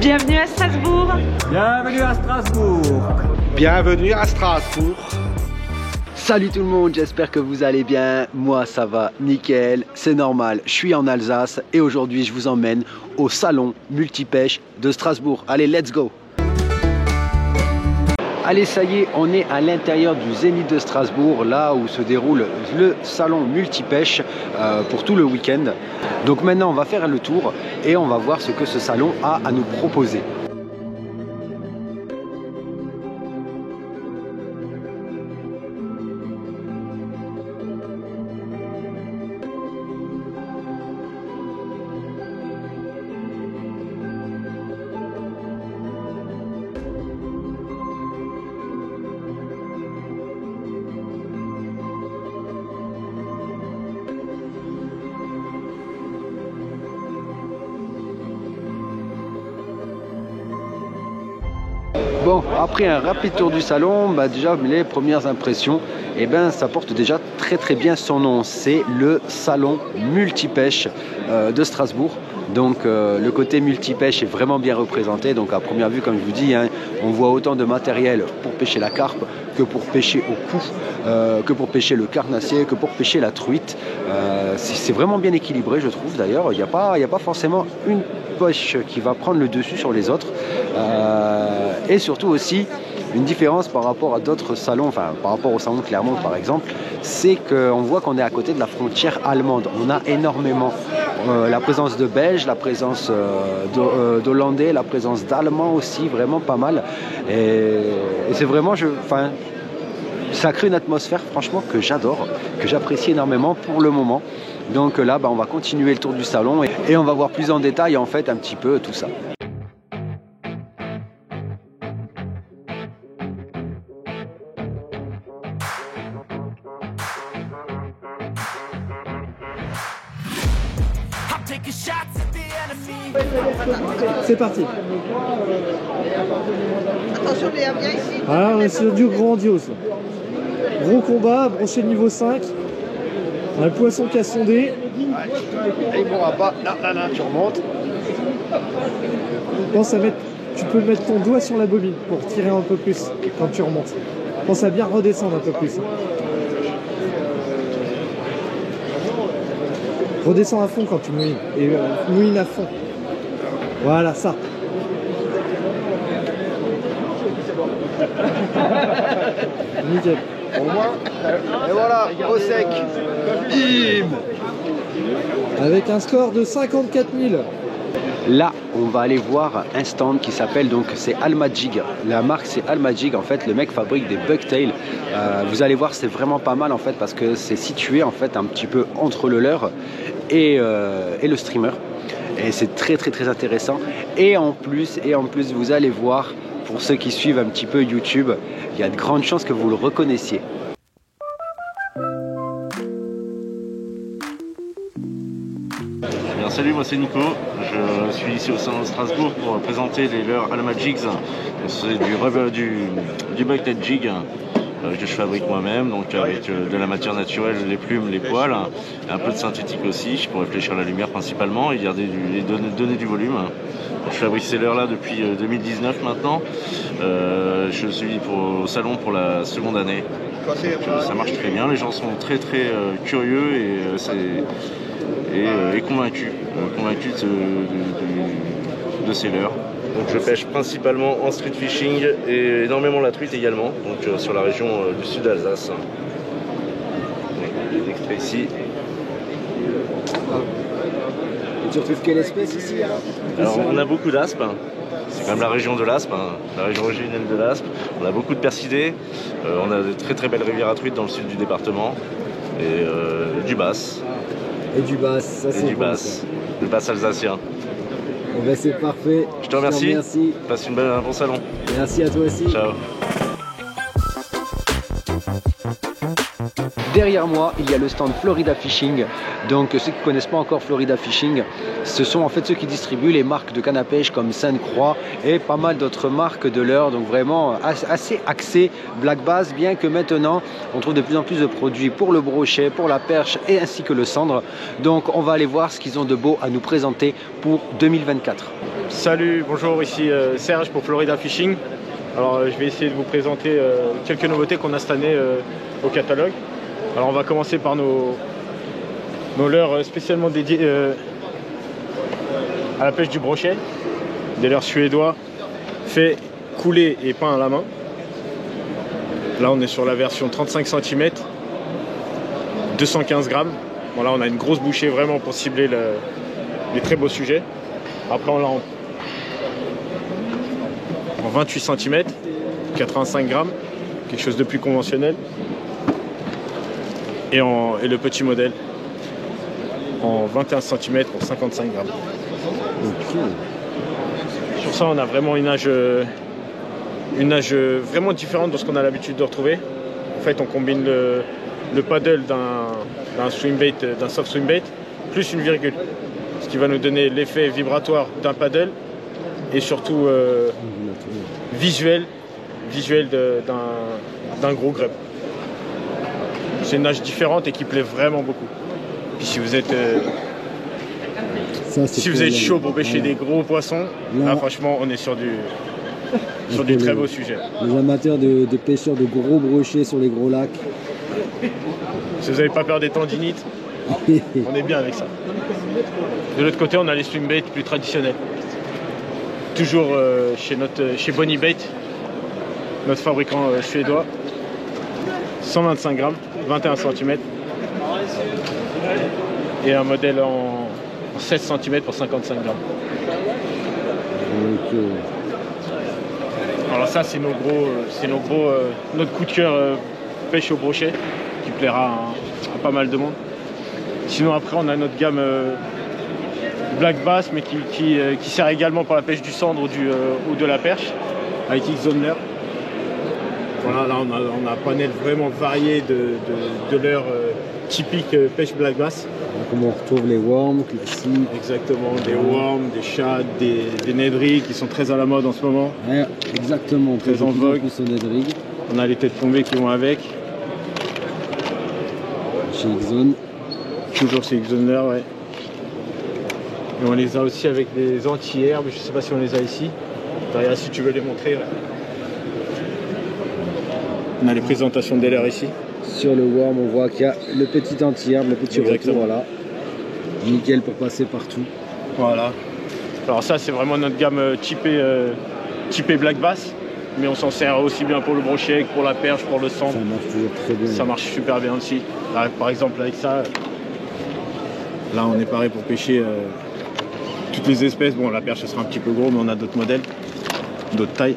Bienvenue à Strasbourg. Bienvenue à Strasbourg. Bienvenue à Strasbourg. Salut tout le monde, j'espère que vous allez bien. Moi ça va nickel, c'est normal, je suis en Alsace et aujourd'hui je vous emmène au salon multipêche de Strasbourg. Allez, let's go! Allez, ça y est, on est à l'intérieur du Zénith de Strasbourg, là où se déroule le salon multipêche pour tout le week-end. Donc maintenant, on va faire le tour et on va voir ce que ce salon a à nous proposer. Bon, après un rapide tour du salon, déjà les premières impressions, ça porte déjà très bien son nom. C'est le salon multipêche de Strasbourg. Donc le côté multipêche est vraiment bien représenté. Donc à première vue, comme je vous dis, on voit autant de matériel pour pêcher la carpe que pour pêcher au cou, que pour pêcher le carnassier, que pour pêcher la truite. C'est vraiment bien équilibré, je trouve d'ailleurs. Il n'y a pas forcément une pêche qui va prendre le dessus sur les autres. Et surtout aussi, une différence par rapport à d'autres salons, par rapport au salon de Clermont par exemple, c'est qu'on voit qu'on est à côté de la frontière allemande. On a énormément la présence de Belges, la présence d'Hollandais, la présence d'Allemands aussi, vraiment pas mal. Et c'est vraiment, ça crée une atmosphère franchement que j'adore, que j'apprécie énormément pour le moment. Donc là, on va continuer le tour du salon et on va voir plus en détail en fait un petit peu tout ça. C'est parti. Attention, Léa, viens ici. Alors, on est sur du grandiose. Gros combat, brochet niveau 5. Un poisson qui a sondé. Et il pourra pas. Là, tu remontes. Pense à mettre, tu peux mettre ton doigt sur la bobine pour tirer un peu plus quand tu remontes. Pense à bien redescendre un peu plus. Redescends à fond quand tu mouilles. Et mouille à fond. Voilà, ça. Nickel. Au moins. Et voilà, au sec. Bim. Avec un score de 54 000. Là, on va aller voir un stand qui s'appelle c'est Almajig. La marque c'est Almajig. En fait, le mec fabrique des bucktails. Vous allez voir, c'est vraiment pas mal en fait parce que c'est situé en fait un petit peu entre le leurre et le streamer. Et c'est très intéressant. Et en plus, vous allez voir, pour ceux qui suivent un petit peu YouTube, il y a de grandes chances que vous le reconnaissiez. Salut, moi c'est Nico, je suis ici au salon de Strasbourg pour présenter les leurres Almajigs. C'est du bucktail jig que je fabrique moi-même, donc avec de la matière naturelle, les plumes, les poils, et un peu de synthétique aussi pour réfléchir à la lumière principalement et garder donner du volume. Je fabrique ces leurres là depuis 2019 maintenant. Je suis au salon pour la seconde année. Donc, ça marche très bien, les gens sont très curieux et convaincus de ces leurres. Donc je pêche principalement en street fishing et énormément la truite également, donc sur la région du sud d'Alsace. Extrait ici. Et tu retrouves quelle espèce ici alors on a beaucoup d'aspes, c'est quand même la région de l'aspe, la région originelle de l'aspe. On a beaucoup de percidés, on a de très belles rivières à truite dans le sud du département et du basse. Et du basse, ça c'est du basse, le basse alsacien. C'est parfait. Je te remercie. Passe un bon salon. Merci à toi aussi. Ciao. Derrière moi, il y a le stand Florida Fishing. Donc ceux qui ne connaissent pas encore Florida Fishing, ce sont en fait ceux qui distribuent les marques de canne à pêche comme Sainte-Croix et pas mal d'autres marques de leurre. Donc vraiment assez axé black bass, bien que maintenant on trouve de plus en plus de produits pour le brochet, pour la perche et ainsi que le cendre. Donc on va aller voir ce qu'ils ont de beau à nous présenter pour 2024. Salut, bonjour, ici Serge pour Florida Fishing. Alors je vais essayer de vous présenter quelques nouveautés qu'on a cette année au catalogue. Alors on va commencer par nos leurres spécialement dédiés à la pêche du brochet. Des leurres suédois faits, coulés et peints à la main. Là on est sur la version 35 cm, 215 grammes. Bon, là on a une grosse bouchée vraiment pour cibler les très beaux sujets. Après on l'a en 28 cm, 85 grammes, quelque chose de plus conventionnel. Et le petit modèle en 21 cm pour 55 grammes. Okay. Sur ça, on a vraiment une nage vraiment différente de ce qu'on a l'habitude de retrouver. En fait, on combine le paddle d'un swimbait, d'un soft swimbait, plus une virgule. Ce qui va nous donner l'effet vibratoire d'un paddle et surtout visuel d'un gros grub. C'est une nage différente et qui plaît vraiment beaucoup. Puis si vous êtes, chaud pour pêcher des gros poissons, là franchement on est sur du très beau sujet. Les amateurs de pêcheurs de gros brochets sur les gros lacs. Si vous n'avez pas peur des tendinites, on est bien avec ça. De l'autre côté on a les swimbaits plus traditionnels. Toujours chez Bonnie Bait, notre fabricant suédois. 125 grammes, 21 cm. Et un modèle en 16 cm pour 55 grammes. Alors ça c'est notre coup de cœur pêche au brochet qui plaira à pas mal de monde. Sinon après on a notre gamme black bass mais qui sert également pour la pêche du cendre ou de la perche avec X-Zone. Voilà, là on a un panel vraiment varié de leurres typiques pêche black bass. Comme on retrouve les worms classiques. Exactement, des worms, des shad, des ned rigs qui sont très à la mode en ce moment. Ouais, exactement, très en vogue. On a les têtes tombées qui vont avec. Chez X-Zone. Toujours chez X-Zone, ouais. Et on les a aussi avec des anti-herbes, je ne sais pas si on les a ici. Derrière, si tu veux les montrer. Là. On a les présentations des leurres ici. Sur le worm, on voit qu'il y a le petit anti-herbe, le petit retour, voilà. Nickel pour passer partout. Voilà. Alors ça, c'est vraiment notre gamme typée black bass. Mais on s'en sert aussi bien pour le brochet que pour la perche, pour le cendre. Ça marche toujours très bien. Ça marche super bien aussi. Là, par exemple, avec ça, là, on est paré pour pêcher toutes les espèces. Bon, la perche, ce sera un petit peu gros, mais on a d'autres modèles, d'autres tailles.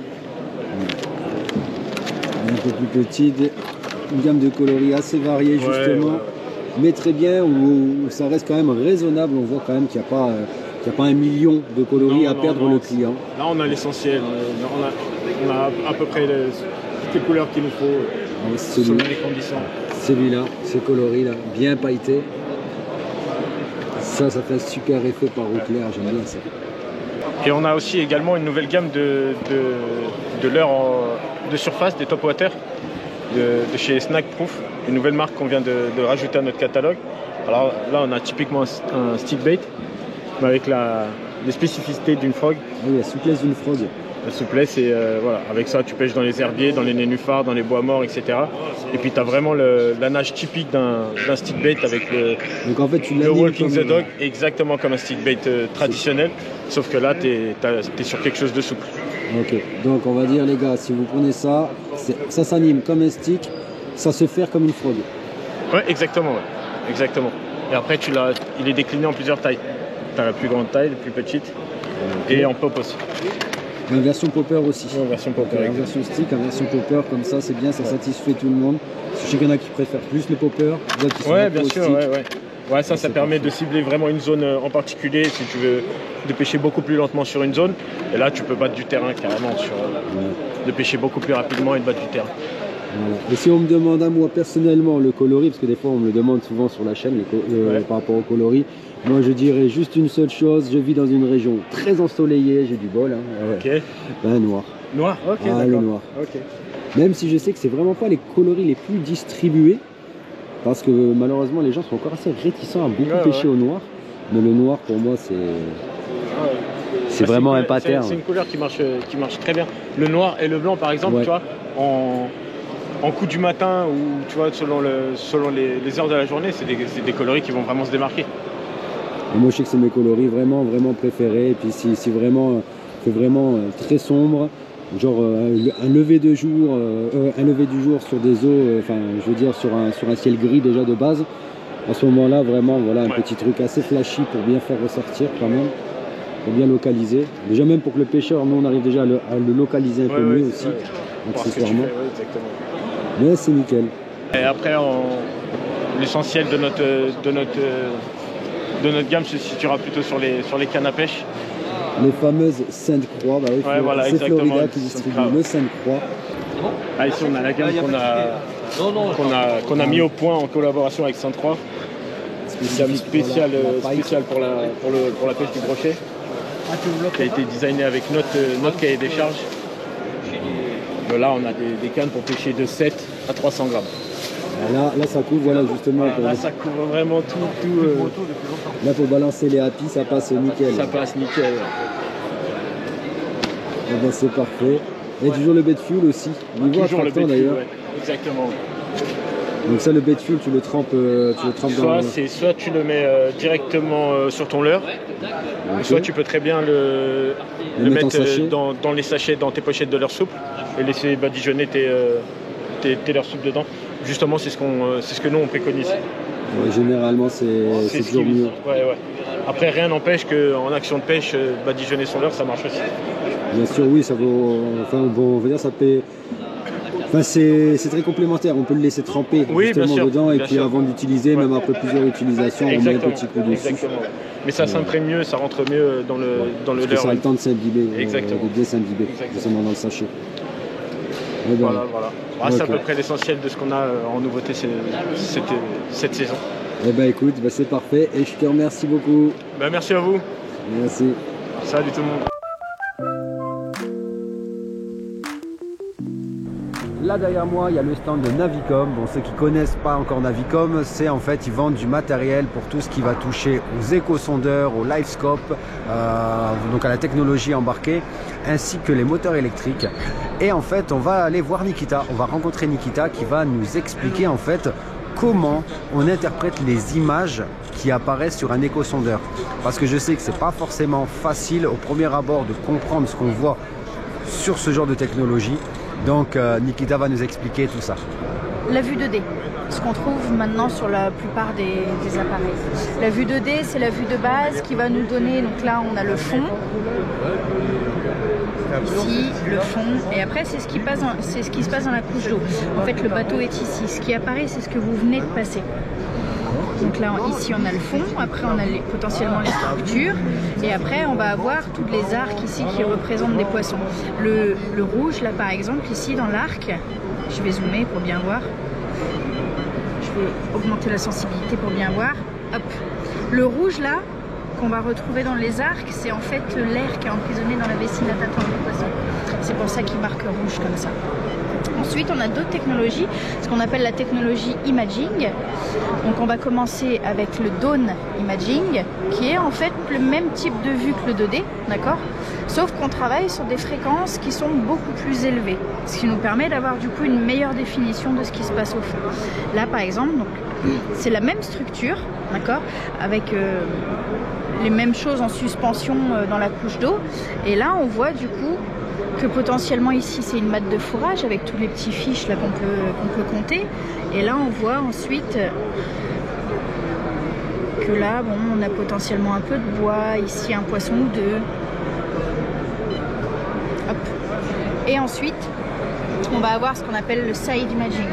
Un peu plus petite, une gamme de coloris assez variée justement, mais très bien, où ça reste quand même raisonnable. On voit quand même qu'il n'y a pas 1 million de coloris à perdre le client. Là on a l'essentiel, on a à peu près toutes les couleurs qu'il nous faut selon les conditions. Celui-là, ce coloris là, bien pailleté. Ça fait un super effet par eau claire, j'aime bien ça. Et on a aussi également une nouvelle gamme de leurres de surface, des top water de chez Snack Proof, une nouvelle marque qu'on vient de rajouter à notre catalogue. Alors là on a typiquement un stick bait, mais avec les spécificités d'une frog. Oui, la souplesse d'une frog. La souplesse, et voilà, avec ça tu pêches dans les herbiers, dans les nénuphars, dans les bois morts, etc. Et puis tu as vraiment la nage typique d'un stick bait avec donc en fait, le walking the dog, exactement comme un stick bait traditionnel, sauf que là tu es sur quelque chose de souple. Ok, donc on va dire les gars, si vous prenez ça, ça s'anime comme un stick, ça se fait comme une frog. Ouais, exactement, ouais. Exactement. Et après il est décliné en plusieurs tailles. Tu as la plus grande taille, la plus petite, et en pop aussi. En version popper aussi. En version popper. En version stick, en version popper, comme ça c'est bien, ça satisfait tout le monde. Je sais qu'il y en a qui préfèrent plus le popper, d'autres qui sont bien sûr, ouais, ça permet de cibler vraiment une zone en particulier si tu veux de pêcher beaucoup plus lentement sur une zone. Et là tu peux battre du terrain carrément, de pêcher beaucoup plus rapidement et de battre du terrain. Voilà. Et si on me demande à moi personnellement le coloris, parce que des fois on me le demande souvent sur la chaîne par rapport au coloris, moi je dirais juste une seule chose, je vis dans une région très ensoleillée, j'ai du bol, hein, Ok. ben noir. Noir. Ok. Ah, le D'accord. noir. Ok. Même si je sais que c'est vraiment pas les coloris les plus distribués, parce que malheureusement les gens sont encore assez réticents à beaucoup pêcher au noir, mais le noir pour moi c'est Bah, vraiment un pattern. C'est une couleur qui marche très bien. Le noir et le blanc par exemple, tu vois, en coup du matin ou tu vois selon les heures de la journée, c'est des coloris qui vont vraiment se démarquer. Et moi je sais que c'est mes coloris vraiment préférés. Et puis si vraiment c'est vraiment très sombre, genre un lever du jour sur des eaux, enfin je veux dire sur un ciel gris déjà de base, à ce moment-là vraiment voilà un petit truc assez flashy pour bien faire ressortir quand même, pour bien localiser. Déjà même pour que le pêcheur, nous on arrive déjà à le localiser un peu mieux aussi, accessoirement. Mais c'est nickel. Et après l'essentiel de notre gamme se situera plutôt sur les cannes à pêche. Les fameuses Sainte-Croix, bah oui, voilà, c'est Florida qui distribue le Sainte-Croix. Ah, ici on a la gamme qu'on a mis au point en collaboration avec Sainte-Croix. Une gamme spéciale pour la pêche du brochet, qui a été designée avec notre cahier des charges. Là on a des cannes pour pêcher de 7 à 300 grammes. Là ça couvre, voilà justement. Là ça couvre vraiment tout. Là pour balancer les happys, ça passe nickel. Ça passe nickel. Et ben, c'est parfait. Et toujours le bait de fuel aussi. Niveau attractant d'ailleurs. Exactement. Donc ça le bait de fuel tu le trempes soit tu le mets directement sur ton leurre, soit tu peux très bien le mettre dans les sachets, dans tes pochettes de leurre souple et laisser badigeonner tes leurres souples dedans. Justement c'est ce que nous on préconise. Ouais, généralement c'est toujours mieux. Ouais. Après rien n'empêche qu'en action de pêche, badigeonner son leurre ça marche aussi. Bien sûr oui, ça vaut. Enfin bon on va dire ça peut. Enfin, c'est très complémentaire, on peut le laisser tremper dedans et puis avant d'utiliser, même après plusieurs utilisations, on met un petit coup dessus. Exactement. Mais ça s'imprègne mieux, ça rentre mieux dans le leurre. Ça a le temps de s'imbiber, de bien s'imbiber, justement dans le sachet. Voilà. C'est à peu près l'essentiel de ce qu'on a en nouveauté cette saison. Eh ben écoute, c'est parfait et je te remercie beaucoup. Merci à vous. Merci. Salut tout le monde. Là derrière moi il y a le stand de Navicom. Bon, ceux qui ne connaissent pas encore Navicom, c'est en fait ils vendent du matériel pour tout ce qui va toucher aux échosondeurs, au LiveScope, donc à la technologie embarquée, ainsi que les moteurs électriques. Et en fait on va aller voir Nikita, on va rencontrer Nikita qui va nous expliquer en fait comment on interprète les images qui apparaissent sur un échosondeur. Parce que je sais que c'est pas forcément facile au premier abord de comprendre ce qu'on voit sur ce genre de technologie. Donc Nikita va nous expliquer tout ça. La vue 2D, ce qu'on trouve maintenant sur la plupart des appareils. La vue 2D, c'est la vue de base qui va nous donner, donc là on a le fond, ici le fond, et après c'est ce qui se passe dans la couche d'eau. En fait le bateau est ici, ce qui apparaît c'est ce que vous venez de passer. Donc là, ici on a le fond, après on a potentiellement les structures, et après on va avoir tous les arcs ici qui représentent des poissons. Le rouge là par exemple, ici dans l'arc, je vais zoomer pour bien voir, je vais augmenter la sensibilité pour bien voir, hop. Le rouge là, qu'on va retrouver dans les arcs, c'est en fait l'air qui est emprisonné dans la vessie natatoire du poisson. C'est pour ça qu'il marque rouge comme ça. Ensuite, on a d'autres technologies, ce qu'on appelle la technologie imaging. Donc on va commencer avec le Dawn Imaging, qui est en fait le même type de vue que le 2D, d'accord? Sauf qu'on travaille sur des fréquences qui sont beaucoup plus élevées, ce qui nous permet d'avoir du coup une meilleure définition de ce qui se passe au fond. Là par exemple, c'est la même structure, d'accord, avec les mêmes choses en suspension dans la couche d'eau, et là on voit du coup que potentiellement ici c'est une matte de fourrage avec tous les petits fiches là qu'on peut compter, et là on voit ensuite que là bon on a potentiellement un peu de bois, ici un poisson ou deux. Hop. Et ensuite on va avoir ce qu'on appelle le side imaging,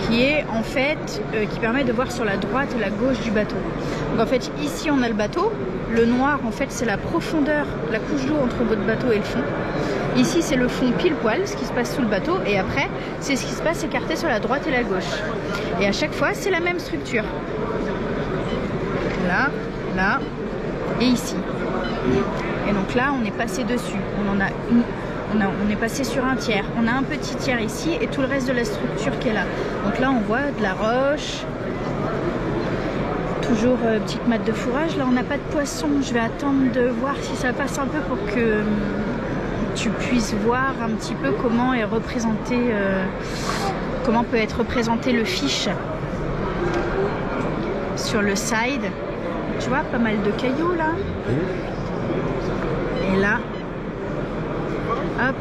qui est en fait, qui permet de voir sur la droite et la gauche du bateau. Donc en fait, ici on a le bateau, le noir en fait c'est la profondeur, la couche d'eau entre votre bateau et le fond. Ici c'est le fond pile poil, ce qui se passe sous le bateau, et après c'est ce qui se passe écarté sur la droite et la gauche. Et à chaque fois c'est la même structure. Là, là et ici. Et donc là on est passé dessus, on est passé sur un tiers, on a un petit tiers ici et tout le reste de la structure qui est là. Donc là on voit de la roche, toujours petite matte de fourrage. Là on n'a pas de poisson, je vais attendre de voir si ça passe un peu pour que tu puisses voir un petit peu comment est représenté, comment peut être représenté le fish sur le side. Tu vois, pas mal de cailloux là. Et là, hop.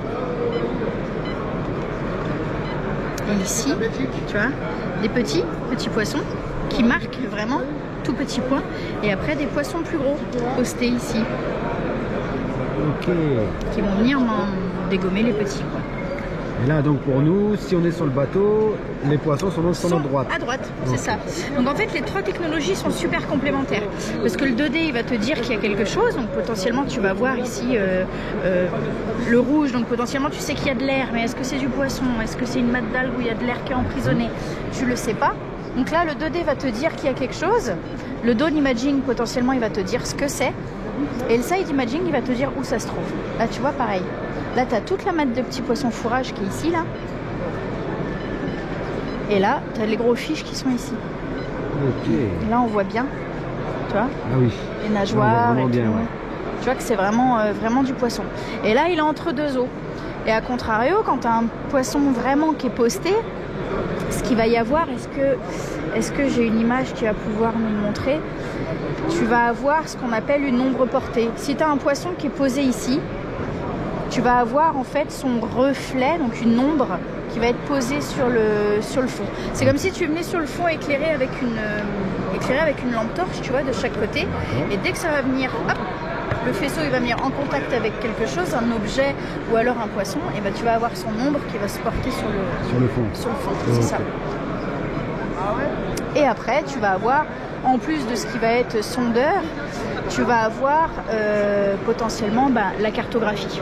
Et ici, tu vois, des petits poissons qui marquent vraiment tout petit point. Et après des poissons plus gros postés ici. Ok. Qui vont venir dégommer les petits, quoi. Et là, donc pour nous, si on est sur le bateau, les poissons sont à notre droite. À droite, c'est ça. Donc en fait, les trois technologies sont super complémentaires. Parce que le 2D, il va te dire qu'il y a quelque chose. Donc potentiellement, tu vas voir ici le rouge. Donc potentiellement, tu sais qu'il y a de l'air. Mais est-ce que c'est du poisson? Est-ce que c'est une matte d'algue où il y a de l'air qui est emprisonné? Tu le sais pas. Donc là, le 2D va te dire qu'il y a quelque chose. Le Dawn Imaging, potentiellement, il va te dire ce que c'est. Et le Side Imaging, il va te dire où ça se trouve. Là, tu vois, pareil. Là, tu as toute la matte de petits poissons fourrage qui est ici, là. Et là, tu as les gros fiches qui sont ici. Ok. Et là, on voit bien, tu vois, ah oui. les nageoires et tout. Bien, ouais. Tu vois que c'est vraiment, vraiment du poisson. Et là, il est entre deux eaux. Et à contrario, quand tu as un poisson vraiment qui est posté, ce qu'il va y avoir, est-ce que j'ai une image qui va pouvoir nous le montrer? Tu vas avoir ce qu'on appelle une ombre portée. Si tu as un poisson qui est posé ici, tu vas avoir en fait son reflet, donc une ombre qui va être posée sur le fond. C'est comme si tu venais sur le fond éclairé avec une lampe torche, tu vois, de chaque côté. Et dès que ça va venir, hop, le faisceau il va venir en contact avec quelque chose, un objet ou alors un poisson, et ben tu vas avoir son ombre qui va se porter sur le fond. C'est ça. Et après, tu vas avoir, en plus de ce qui va être sondeur, tu vas avoir potentiellement la cartographie.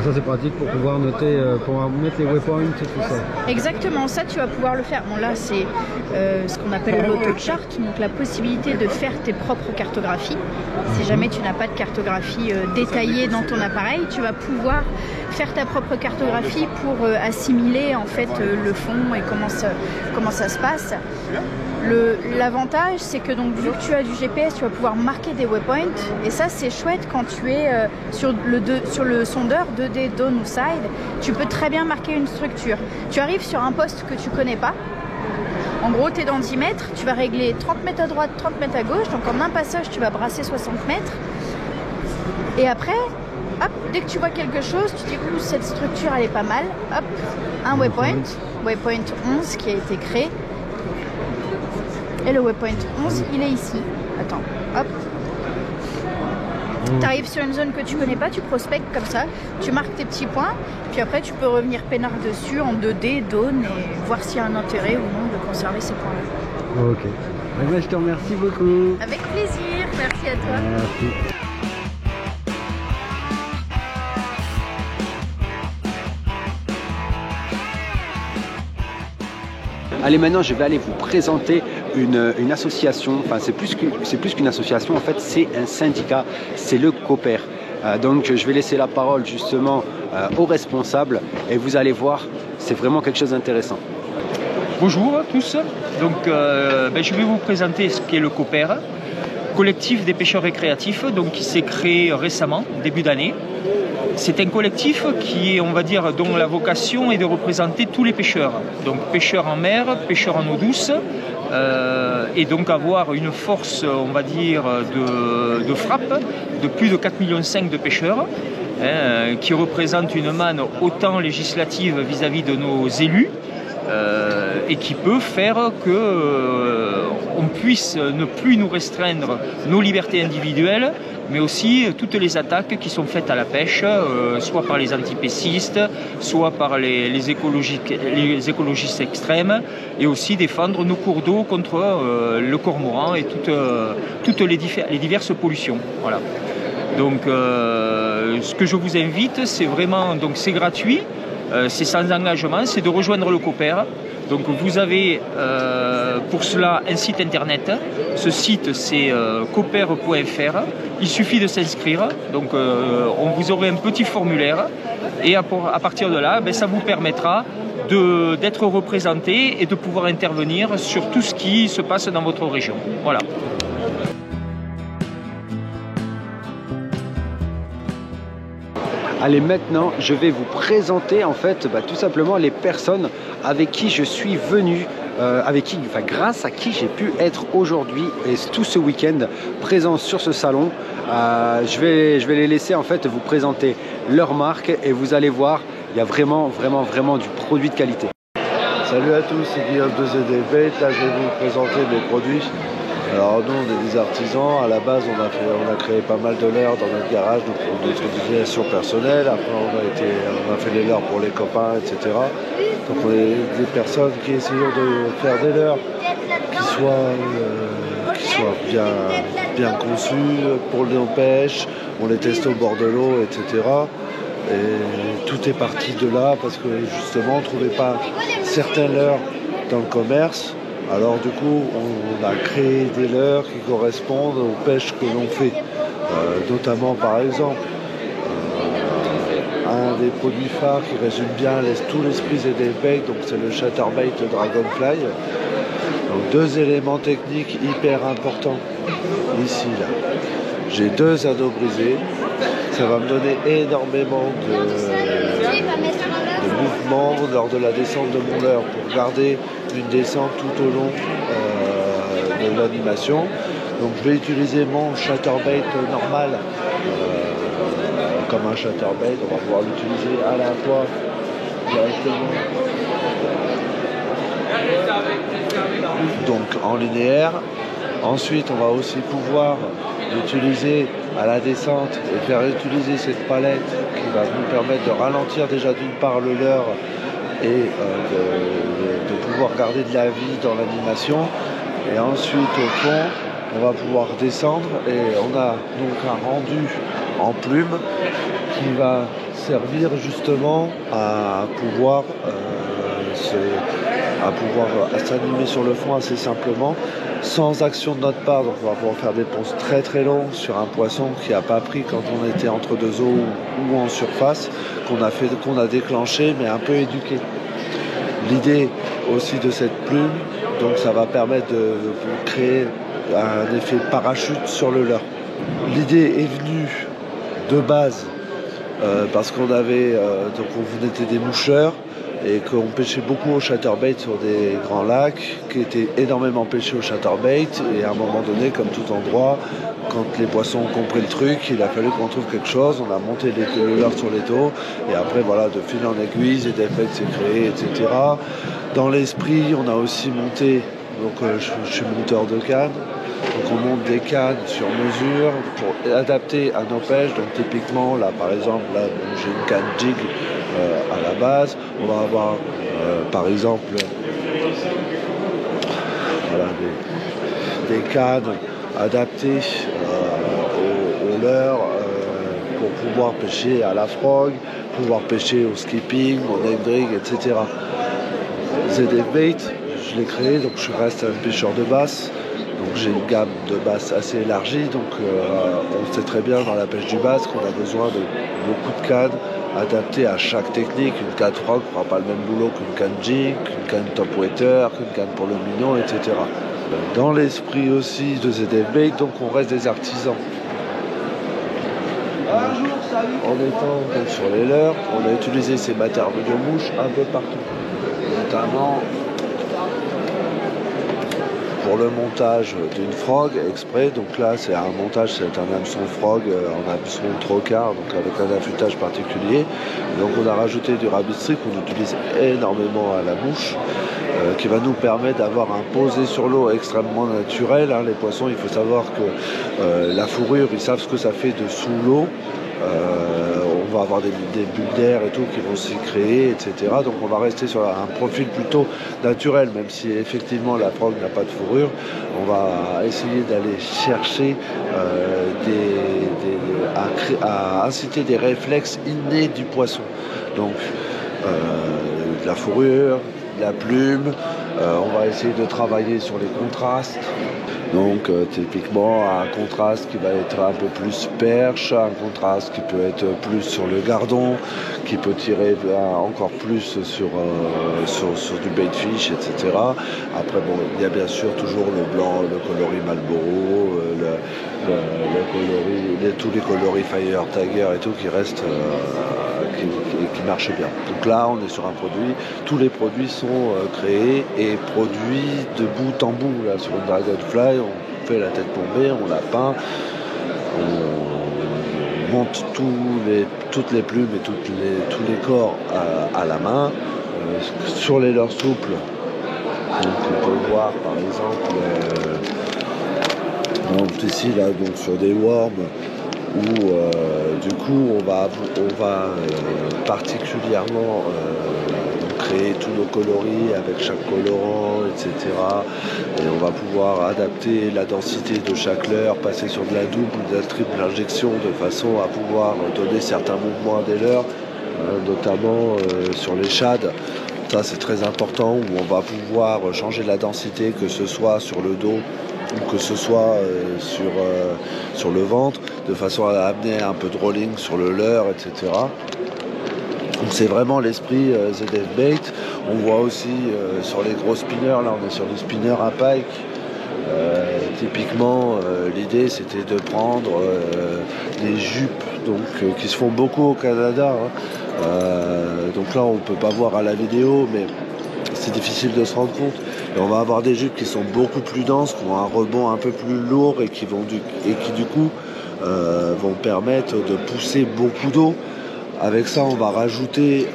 Ça c'est pratique pour pouvoir noter, pour mettre les waypoints et tout ça. Exactement, ça tu vas pouvoir le faire. Bon là c'est ce qu'on appelle l'auto-chart, donc la possibilité de faire tes propres cartographies. Si jamais tu n'as pas de cartographie détaillée dans ton appareil, tu vas pouvoir faire ta propre cartographie pour assimiler en fait le fond et comment ça se passe. L'avantage, c'est que donc vu que tu as du GPS, tu vas pouvoir marquer des waypoints. Et ça, c'est chouette quand tu es sur le sondeur 2D Dawn ou Side. Tu peux très bien marquer une structure. Tu arrives sur un poste que tu connais pas. En gros, tu es dans 10 mètres. Tu vas régler 30 mètres à droite, 30 mètres à gauche. Donc en un passage, tu vas brasser 60 mètres. Et après, hop, dès que tu vois quelque chose, tu te dis « cette structure, elle est pas mal. » Hop, un waypoint. Waypoint 11 qui a été créé. Et le waypoint 11, il est ici. Attends, hop. Tu arrives sur une zone que tu connais pas, tu prospectes comme ça, tu marques tes petits points, puis après tu peux revenir peinard dessus en 2D, Dawn, et voir s'il y a un intérêt ou non de conserver ces points-là. Ok. Ben, je te remercie beaucoup. Avec plaisir, merci à toi. Merci. Allez, maintenant je vais aller vous présenter une association, enfin c'est plus qu'une association, en fait c'est un syndicat, c'est le COPER. Donc je vais laisser la parole justement aux responsables et vous allez voir, c'est vraiment quelque chose d'intéressant. Bonjour à tous, donc je vais vous présenter ce qu'est le COPER, collectif des pêcheurs récréatifs, donc qui s'est créé récemment, début d'année. C'est un collectif qui est, on va dire, dont la vocation est de représenter tous les pêcheurs. Donc pêcheurs en mer, pêcheurs en eau douce, et donc avoir une force, on va dire, de frappe de plus de 4,5 millions de pêcheurs, qui représente une manne autant législative vis-à-vis de nos élus, et qui peut faire que on puisse ne plus nous restreindre nos libertés individuelles, mais aussi toutes les attaques qui sont faites à la pêche, soit par les antipécistes, soit par les écologistes extrêmes, et aussi défendre nos cours d'eau contre le cormoran et toutes les diverses pollutions. Voilà. Donc ce que je vous invite, c'est vraiment, donc c'est gratuit, c'est sans engagement, c'est de rejoindre le COPER. Donc vous avez pour cela un site internet. Ce site c'est coper.fr. Il suffit de s'inscrire. Donc vous aurez un petit formulaire et à partir de là, ça vous permettra d'être représenté et de pouvoir intervenir sur tout ce qui se passe dans votre région. Voilà. Allez, maintenant, je vais vous présenter en fait tout simplement les personnes avec qui je suis venu, grâce à qui j'ai pu être aujourd'hui et tout ce week-end présent sur ce salon. Je vais les laisser en fait vous présenter leur marque et vous allez voir, il y a vraiment du produit de qualité. Salut à tous, c'est Guillaume de ZD Bait. Là, je vais vous présenter mes produits. Alors nous, on est des artisans. À la base, on a créé pas mal de leurres dans notre garage, donc pour notre utilisation personnelle. Après, on a fait les leurres pour les copains, etc. Donc on est des personnes qui essayent de faire des leurres qui soient bien conçus pour nos pêches. On les teste au bord de l'eau, etc. Et tout est parti de là parce que justement, on ne trouvait pas certains leurres dans le commerce. Alors du coup, on a créé des leurres qui correspondent aux pêches que l'on fait. Notamment par exemple, un des produits phares qui résume bien tout l'esprit ZD Bait, donc c'est le Chatterbait Dragonfly. Donc 2 éléments techniques hyper importants ici là. J'ai 2 anneaux brisés. Ça va me donner énormément de mouvement lors de la descente de mon leurre pour garder une descente tout au long de l'animation. Donc je vais utiliser mon Chatterbait normal comme un Chatterbait. On va pouvoir l'utiliser à la fois directement donc en linéaire. Ensuite on va aussi pouvoir l'utiliser à la descente et faire utiliser cette palette qui va nous permettre de ralentir déjà d'une part le leurre et de pouvoir garder de la vie dans l'animation. Et ensuite au fond on va pouvoir descendre et on a donc un rendu en plume qui va servir justement à pouvoir s'animer sur le fond assez simplement, sans action de notre part. Donc on va pouvoir faire des ponces très très longues sur un poisson qui n'a pas pris quand on était entre 2 eaux ou en surface, qu'on a déclenché mais un peu éduqué. L'idée aussi de cette plume, donc ça va permettre de créer un effet parachute sur le leurre. L'idée est venue de base parce qu'on avait on était des moucheurs et qu'on pêchait beaucoup au Chatterbait sur des grands lacs, qui étaient énormément pêchés au Chatterbait, et à un moment donné, comme tout endroit, quand les poissons ont compris le truc, il a fallu qu'on trouve quelque chose, on a monté le leurre sur les taux, et après voilà, de fil en aiguille, ZD Bait s'est créé, etc. Dans l'esprit, on a aussi monté, donc je suis monteur de cannes, donc on monte des cannes sur mesure pour adapter à nos pêches. Donc typiquement là par exemple là j'ai une canne jig à la base. On va avoir par exemple voilà, des cannes adaptées au leurre pour pouvoir pêcher à la frog, pouvoir pêcher au skipping, au name drag, etc. ZD Bait, je l'ai créé, donc je reste un pêcheur de basse. Donc j'ai une gamme de basse assez élargie, donc on sait très bien dans la pêche du basse qu'on a besoin de beaucoup de cannes adaptées à chaque technique. Une canne frog ne fera pas le même boulot qu'une canne jig, qu'une canne top waiter, qu'une canne pour le mignon, etc. Dans l'esprit aussi de ZD Bait, donc on reste des artisans. En étant donc, sur les leurres, on a utilisé ces matériaux de mouche un peu partout, notamment pour le montage d'une frog exprès. Donc là, c'est un montage, c'est un hameçon frog en hameçon trocard, donc avec un affûtage particulier. Donc on a rajouté du rabbit strip qu'on utilise énormément à la mouche, qui va nous permettre d'avoir un posé sur l'eau extrêmement naturel. Les poissons, il faut savoir que la fourrure, ils savent ce que ça fait de sous l'eau. On va avoir des bulles d'air et tout qui vont s'y créer, etc. Donc on va rester sur un profil plutôt naturel, même si effectivement la frog n'a pas de fourrure. On va essayer d'aller chercher à inciter des réflexes innés du poisson. Donc de la fourrure, de la plume, on va essayer de travailler sur les contrastes. Donc typiquement un contraste qui va être un peu plus perche, un contraste qui peut être plus sur le gardon, qui peut tirer encore plus sur du bait fish, etc. Après bon, il y a bien sûr toujours le blanc, le coloris Marlboro, tous les coloris Fire Tiger et tout qui restent qui marchent bien. Donc là on est sur un produit, tous les produits sont créés et produits de bout en bout. Là sur une Dragonfly, on fait la tête plombée, on la peint, on monte toutes les plumes et tous les corps à la main. Sur les leurres souples, donc on peut voir par exemple ici là, donc sur des worms où du coup on va particulièrement créer tous nos coloris avec chaque colorant, etc. Et on va pouvoir adapter la densité de chaque leurre, passer sur de la double ou de la triple injection de façon à pouvoir donner certains mouvements à des leurres, notamment sur les shads. Ça c'est très important, où on va pouvoir changer la densité, que ce soit sur le dos ou que ce soit sur le ventre, de façon à amener un peu de rolling sur le leurre, etc. Donc c'est vraiment l'esprit ZF Bait. On voit aussi sur les gros spinners, là on est sur des spinners à pike. Typiquement l'idée c'était de prendre des jupes qui se font beaucoup au Canada. Donc là on ne peut pas voir à la vidéo, mais c'est difficile de se rendre compte. Et on va avoir des jupes qui sont beaucoup plus denses, qui ont un rebond un peu plus lourd et qui du coup vont permettre de pousser beaucoup d'eau. Avec ça, on va rajouter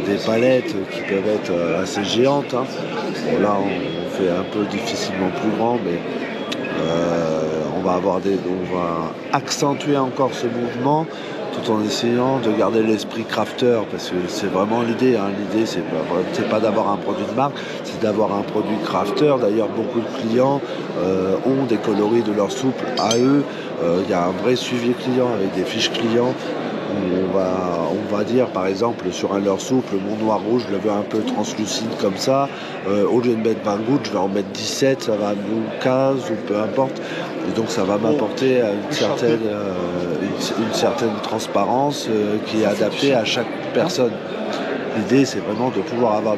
des palettes qui peuvent être assez géantes. Bon, là, on fait un peu difficilement plus grand, mais on va accentuer encore ce mouvement tout en essayant de garder l'esprit crafter, parce que c'est vraiment l'idée. L'idée, c'est pas d'avoir un produit de marque, c'est d'avoir un produit crafter. D'ailleurs, beaucoup de clients ont des coloris de leur souple à eux. Il y a un vrai suivi client avec des fiches clients. On va dire par exemple sur un leurre souple, mon noir rouge, je le veux un peu translucide comme ça, au lieu de mettre 20 gouttes, je vais en mettre 17, ça va ou 15 ou peu importe, et donc ça va m'apporter une certaine transparence qui est adaptée à chaque personne. L'idée c'est vraiment de pouvoir avoir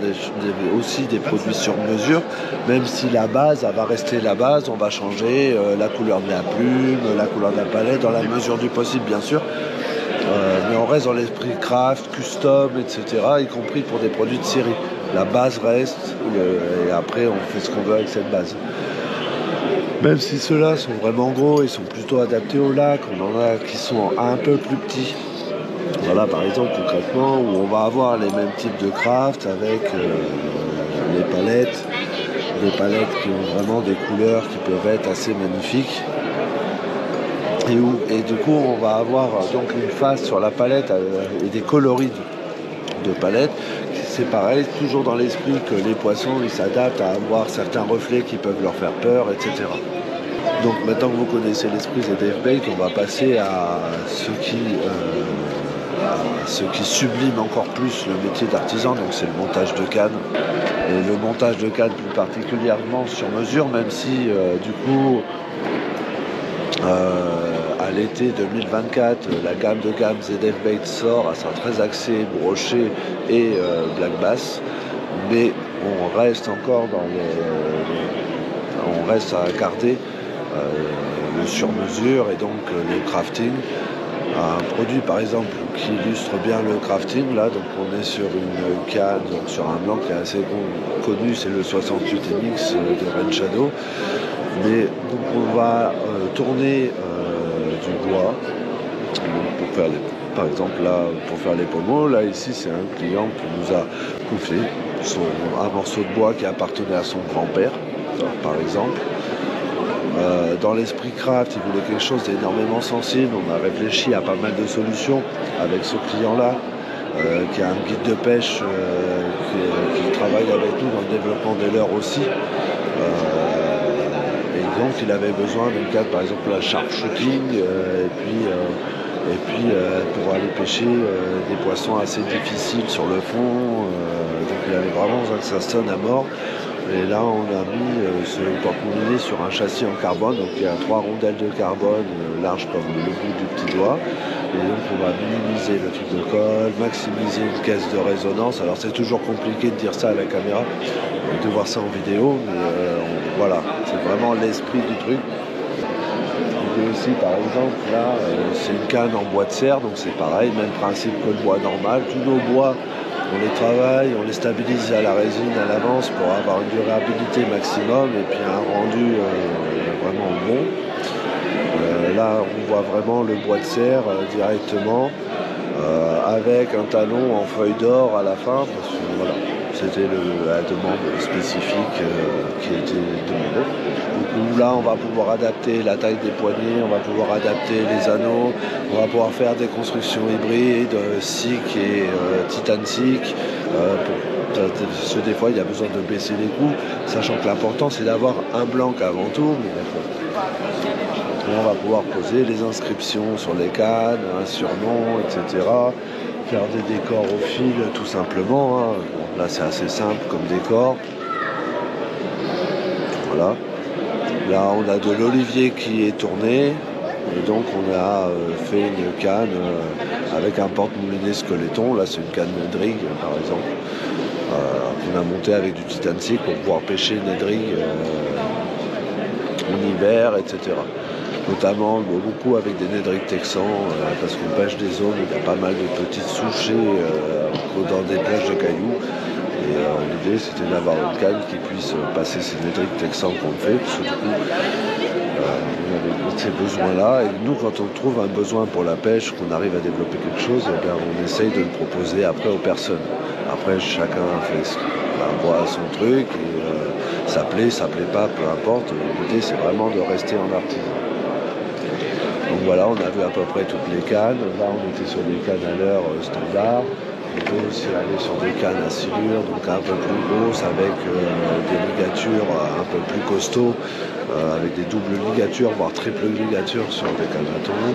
aussi des produits sur mesure, même si la base elle va rester la base, on va changer la couleur de la plume, la couleur de la palette dans la mesure du possible bien sûr. Mais on reste dans l'esprit craft, custom, etc., y compris pour des produits de série. La base reste, et après on fait ce qu'on veut avec cette base. Même si ceux-là sont vraiment gros, ils sont plutôt adaptés au lac, on en a qui sont un peu plus petits. Voilà par exemple concrètement où on va avoir les mêmes types de craft avec les palettes qui ont vraiment des couleurs qui peuvent être assez magnifiques. Et du coup on va avoir donc une face sur la palette et des coloris de palette. C'est pareil, toujours dans l'esprit que les poissons ils s'adaptent à avoir certains reflets qui peuvent leur faire peur, etc. Donc maintenant que vous connaissez l'esprit ZF Bait, on va passer à ce qui sublime encore plus le métier d'artisan, donc c'est le montage de cannes. Et le montage de cannes plus particulièrement sur mesure, même si du coup à l'été 2024, la gamme ZF Bait sort, elle sera très axée brochet et black bass, mais on reste encore on reste à garder le sur-mesure et donc le crafting. un produit par exemple qui illustre bien le crafting. Là, donc on est sur une canne, donc sur un blanc qui est assez connu, c'est le 68MX de Rain Shadow. Mais donc on va tourner du bois pour faire par exemple là pour faire les pommeaux. Là ici c'est un client qui nous a confié un morceau de bois qui appartenait à son grand-père, par exemple. Dans l'esprit craft, il voulait quelque chose d'énormément sensible. On a réfléchi à pas mal de solutions avec ce client-là, qui a un guide de pêche qui travaille avec nous dans le développement des leurres aussi. Et donc il avait besoin d'une canne, par exemple la sharpshooting, et puis pour aller pêcher des poissons assez difficiles sur le fond. Donc il avait vraiment besoin que ça sonne à mort. Et là, on a mis ce porte-moulinet sur un châssis en carbone. Donc il y a 3 rondelles de carbone larges comme le bout du petit doigt. Et donc on va minimiser le truc de colle, maximiser une caisse de résonance. Alors c'est toujours compliqué de dire ça à la caméra, de voir ça en vidéo, mais voilà, c'est vraiment l'esprit du truc. Et aussi par exemple là, c'est une canne en bois de serre, donc c'est pareil, même principe que le bois normal. Tous nos bois, on les travaille, on les stabilise à la résine à l'avance pour avoir une durabilité maximum et puis un rendu vraiment bon. Là, on voit vraiment le bois de serre directement avec un talon en feuille d'or à la fin. Parce que, voilà, c'était la demande spécifique qui a été demandée. Donc là, on va pouvoir adapter la taille des poignées, on va pouvoir adapter les anneaux, on va pouvoir faire des constructions hybrides, SICK et Titan SICK. Parce que des fois, il y a besoin de baisser les coûts, sachant que l'important, c'est d'avoir un blanc avant tout. Et on va pouvoir poser les inscriptions sur les cannes, un surnom, etc. Faire des décors au fil, tout simplement. Hein. Bon, là, c'est assez simple comme décor. Voilà. Là, on a de l'olivier qui est tourné. Et donc, on a fait une canne avec un porte-moulinet squeletton. Là, c'est une canne Nedrig, par exemple. On a monté avec du Titan SICK pour pouvoir pêcher Nedrig en hiver, etc. Notamment beaucoup avec des Nedrig texans, parce qu'on pêche des zones où il y a pas mal de petites souches dans des plages de cailloux. Et l'idée, c'était d'avoir une canne qui puisse passer ces Nedrig texans qu'on fait, parce que du coup, on avait ces besoins-là. Et nous, quand on trouve un besoin pour la pêche, qu'on arrive à développer quelque chose, eh bien, on essaye de le proposer après aux personnes. Après, chacun voit son truc, et ça plaît pas, peu importe. L'idée, c'est vraiment de rester en artisan. Donc voilà, on a vu à peu près toutes les cannes. Là, on était sur des cannes à l'heure standard. On peut aussi aller sur des cannes à silure, donc un peu plus grosses, avec des ligatures un peu plus costauds, avec des doubles ligatures, voire triple ligatures sur des cannes à thon.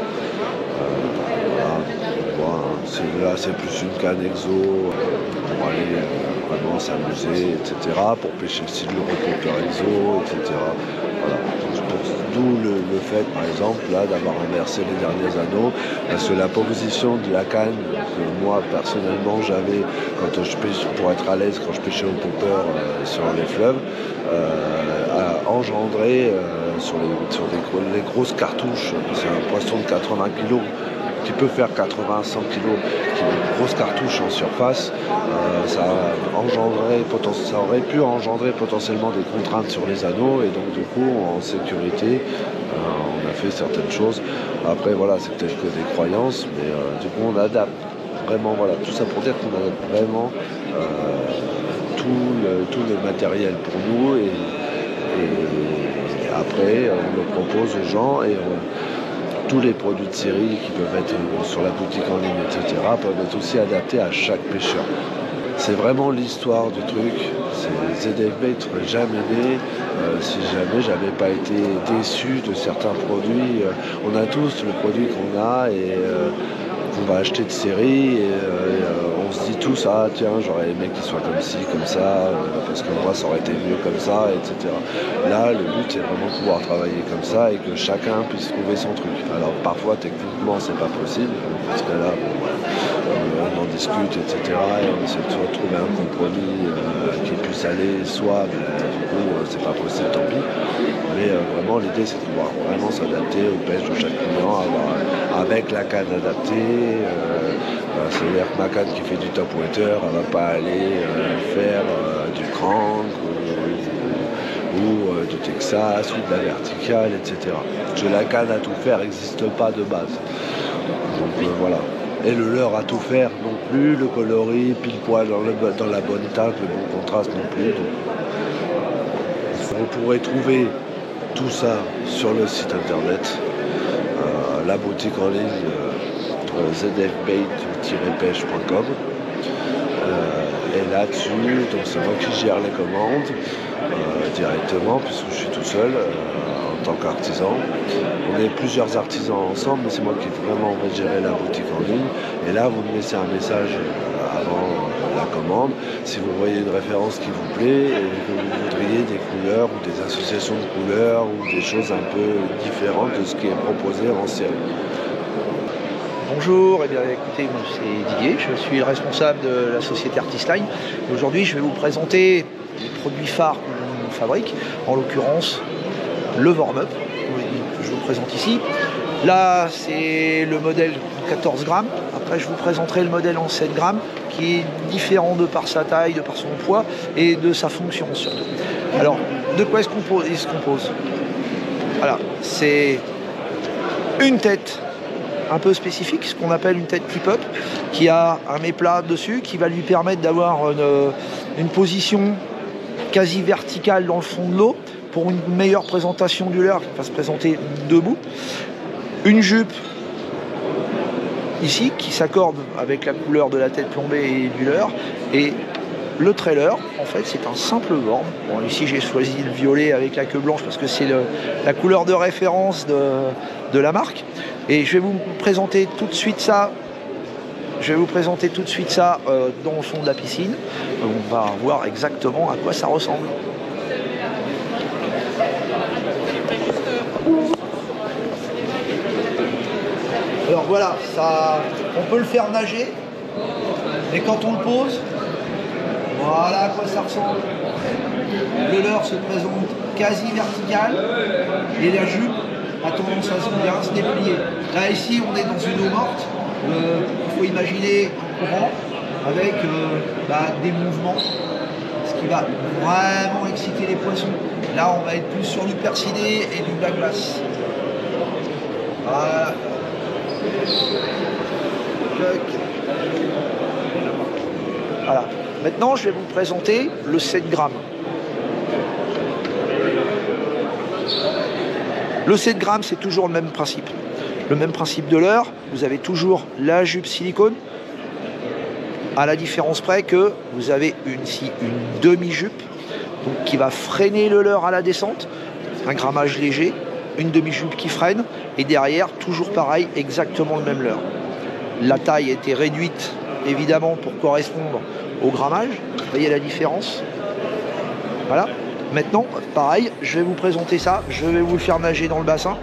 Là, c'est plus une canne exo pour aller vraiment s'amuser, etc. Pour pêcher le silure au popper exo, etc. Voilà. D'où le fait, par exemple, là, d'avoir inversé les derniers anneaux, parce que la position de la canne que moi, personnellement, j'avais quand je pêche, pour être à l'aise quand je pêchais au popper sur les fleuves, a engendré sur les grosses cartouches, c'est un poisson de 80 kg, qui peut faire 80-100 kg, qui est une grosse cartouche en surface, ça aurait pu engendrer potentiellement des contraintes sur les anneaux, et donc du coup en sécurité on a fait certaines choses. Après voilà, c'est peut-être que des croyances, mais du coup on adapte vraiment, voilà, tout ça pour dire qu'on adapte vraiment tout le matériel pour nous, et après on le propose aux gens, et tous les produits de série qui peuvent être sur la boutique en ligne, etc., peuvent être aussi adaptés à chaque pêcheur. C'est vraiment l'histoire du truc. ZF Bait serait jamais né si jamais j'avais pas été déçu de certains produits. On a tous le produit qu'on a et qu'on va acheter de série, et on se dit tous, ah tiens, j'aurais aimé qu'il soit comme ci, comme ça, parce que moi ça aurait été mieux comme ça, etc. Là, le but c'est vraiment de pouvoir travailler comme ça et que chacun puisse trouver son truc. Alors parfois techniquement c'est pas possible, Parce que là, on en discute, etc. Et on essaie toujours de trouver un compromis qui puisse aller, soit, du coup, c'est pas possible, tant pis. Mais vraiment, l'idée, c'est de pouvoir vraiment s'adapter aux pêches de chaque client, avec la canne adaptée. C'est-à-dire que ma canne qui fait du top water, elle ne va pas aller faire du crank ou du Texas ou de la verticale, etc. Parce que la canne à tout faire n'existe pas de base. Donc voilà. Et le leurre à tout faire non plus, le coloris, pile poil dans la bonne teinte, le bon contraste non plus. Donc, vous pourrez trouver tout ça sur le site internet, la boutique en ligne zfbait-pêche.com. Et là-dessus, donc c'est moi qui gère les commandes directement, puisque je suis tout seul en tant qu'artisan. On est plusieurs artisans ensemble, mais c'est moi qui vraiment vais gérer la boutique en ligne. Et là, vous me laissez un message avant la commande, si vous voyez une référence qui vous plaît et que vous voudriez des couleurs ou des associations de couleurs ou des choses un peu différentes de ce qui est proposé en série. Bonjour, eh bien, écoutez, moi c'est Didier, je suis le responsable de la société Artistline. Aujourd'hui, je vais vous présenter les produits phares qu'on fabrique, en l'occurrence le warm-up que je vous présente ici. Là, c'est le modèle 14 grammes. Après, je vous présenterai le modèle en 7 grammes qui est différent de par sa taille, de par son poids et de sa fonction surtout. Alors, de quoi il se compose? Voilà, c'est une tête un peu spécifique, ce qu'on appelle une tête tip-up, qui a un méplat dessus, qui va lui permettre d'avoir une position quasi verticale dans le fond de l'eau, pour une meilleure présentation du leurre qui va se présenter debout. Une jupe ici, qui s'accorde avec la couleur de la tête plombée et du leurre, et le trailer, en fait, c'est un simple worm. Bon, ici, j'ai choisi le violet avec la queue blanche parce que c'est la couleur de référence de la marque. Et je vais vous présenter tout de suite ça. Dans le fond de la piscine. On va voir exactement à quoi ça ressemble. Alors voilà, ça, on peut le faire nager, mais quand on le pose, voilà à quoi ça ressemble. Le leurre se présente quasi vertical et la jupe a tendance à bien se déplier. Là ici on est dans une eau morte, il faut imaginer un courant avec des mouvements, ce qui va vraiment exciter les poissons. Là on va être plus sur du persidé et du black bass. Voilà. Voilà. Maintenant, je vais vous présenter le 7 grammes. Le 7 grammes, c'est toujours le même principe. Le même principe de leurre. Vous avez toujours la jupe silicone, à la différence près que vous avez une demi-jupe qui va freiner le leurre à la descente, un grammage léger, une demi-jupe qui freine, et derrière, toujours pareil, exactement le même leurre. La taille a été réduite, évidemment, pour correspondre au grammage. Vous voyez la différence? Voilà. Maintenant, pareil, je vais vous présenter ça, je vais vous le faire nager dans le bassin.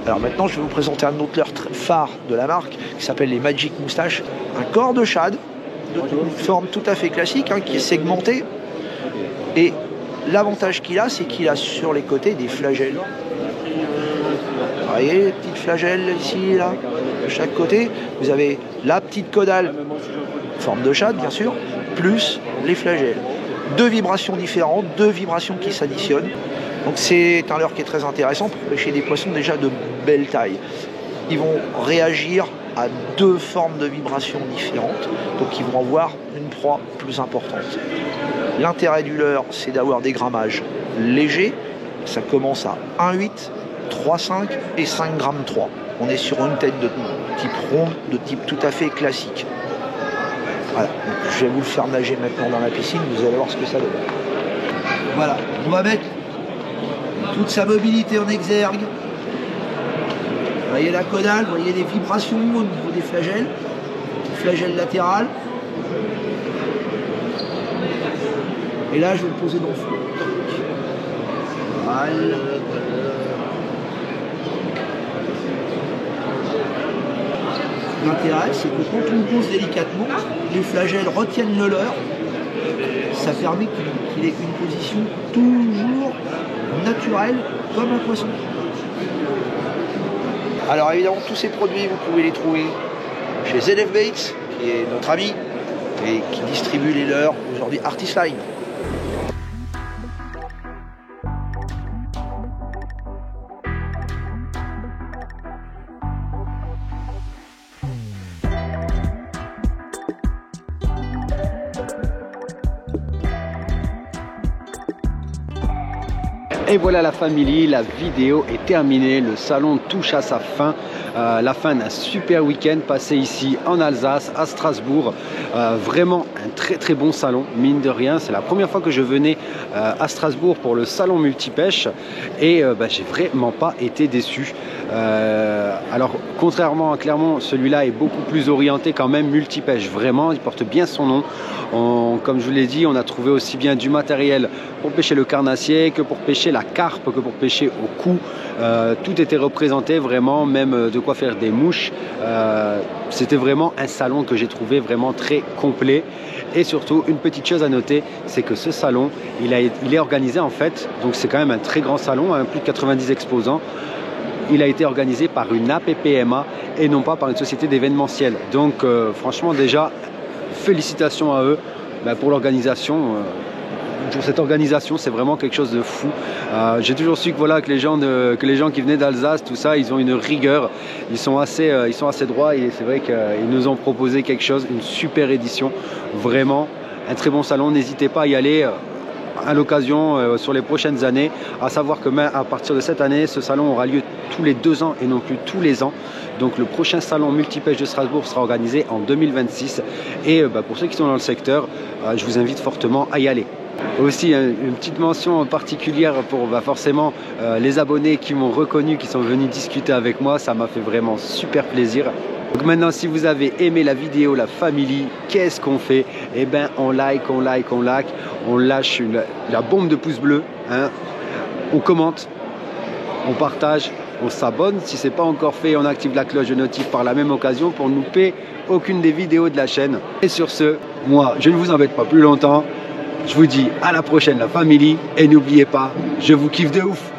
Alors maintenant, je vais vous présenter un autre leurre phare de la marque qui s'appelle les Magic Moustaches. Un corps de shad, de forme tout à fait classique, qui est segmenté. Et l'avantage qu'il a, c'est qu'il a sur les côtés des flagelles. Vous voyez les petites flagelles ici, là, de chaque côté. Vous avez la petite caudale, forme de shad bien sûr, plus les flagelles. Deux vibrations différentes, deux vibrations qui s'additionnent. Donc c'est un leurre qui est très intéressant pour pêcher des poissons déjà de belle taille. Ils vont réagir à deux formes de vibrations différentes, donc ils vont avoir une proie plus importante. L'intérêt du leurre, c'est d'avoir des grammages légers. Ça commence à 1,8, 3,5 et 5 grammes 3. On est sur une tête de type ronde, de type tout à fait classique. Voilà, donc je vais vous le faire nager maintenant dans la piscine, vous allez voir ce que ça donne. Voilà, on va mettre toute sa mobilité en exergue, voyez la caudale, vous voyez des vibrations au niveau des flagelles latérales. Et là, je vais le poser dans le fond. Voilà. L'intérêt, c'est que quand on pose délicatement, les flagelles retiennent le leurre. Ça permet qu'il ait une position toujours naturelle, comme un poisson. Alors évidemment, tous ces produits, vous pouvez les trouver chez ZF Baits, qui est notre ami, et qui distribue les leurres aujourd'hui Artist Line. Et voilà la famille, la vidéo est terminée, le salon touche à sa fin. La fin d'un super week-end passé ici en Alsace, à Strasbourg. Vraiment un très bon salon, mine de rien. C'est la première fois que je venais à Strasbourg pour le salon multipêche et j'ai vraiment pas été déçu. Alors contrairement à Clermont, celui-là est beaucoup plus orienté quand même multipêche. Vraiment, il porte bien son nom. Comme je vous l'ai dit, on a trouvé aussi bien du matériel pour pêcher le carnassier que pour pêcher la carpe, que pour pêcher au cou. Tout était représenté vraiment, même de quoi faire des mouches. C'était vraiment un salon que j'ai trouvé vraiment très complet. Et surtout, une petite chose à noter, c'est que ce salon, il est organisé en fait, donc c'est quand même un très grand salon, hein, plus de 90 exposants. Il a été organisé par une APPMA et non pas par une société d'événementiel. Donc franchement déjà, félicitations à eux pour l'organisation. Pour cette organisation, c'est vraiment quelque chose de fou. J'ai toujours su que, voilà, que les gens qui venaient d'Alsace, tout ça, ils ont une rigueur, ils sont assez droits et c'est vrai qu'ils nous ont proposé quelque chose, une super édition, vraiment un très bon salon. N'hésitez pas à y aller à l'occasion sur les prochaines années, à savoir que à partir de cette année, ce salon aura lieu tous les 2 ans et non plus tous les ans. Donc le prochain salon multipêche de Strasbourg sera organisé en 2026 et pour ceux qui sont dans le secteur, je vous invite fortement à y aller. Aussi une petite mention particulière pour forcément les abonnés qui m'ont reconnu, qui sont venus discuter avec moi, ça m'a fait vraiment super plaisir. Donc maintenant, si vous avez aimé la vidéo, la famille, qu'est-ce qu'on fait? Eh bien on like, on lâche la bombe de pouce bleu, hein. On commente, on partage, on s'abonne. Si ce n'est pas encore fait, on active la cloche de notif par la même occasion pour ne louper aucune des vidéos de la chaîne. Et sur ce, moi je ne vous embête pas plus longtemps. Je vous dis à la prochaine la famille et n'oubliez pas, je vous kiffe de ouf.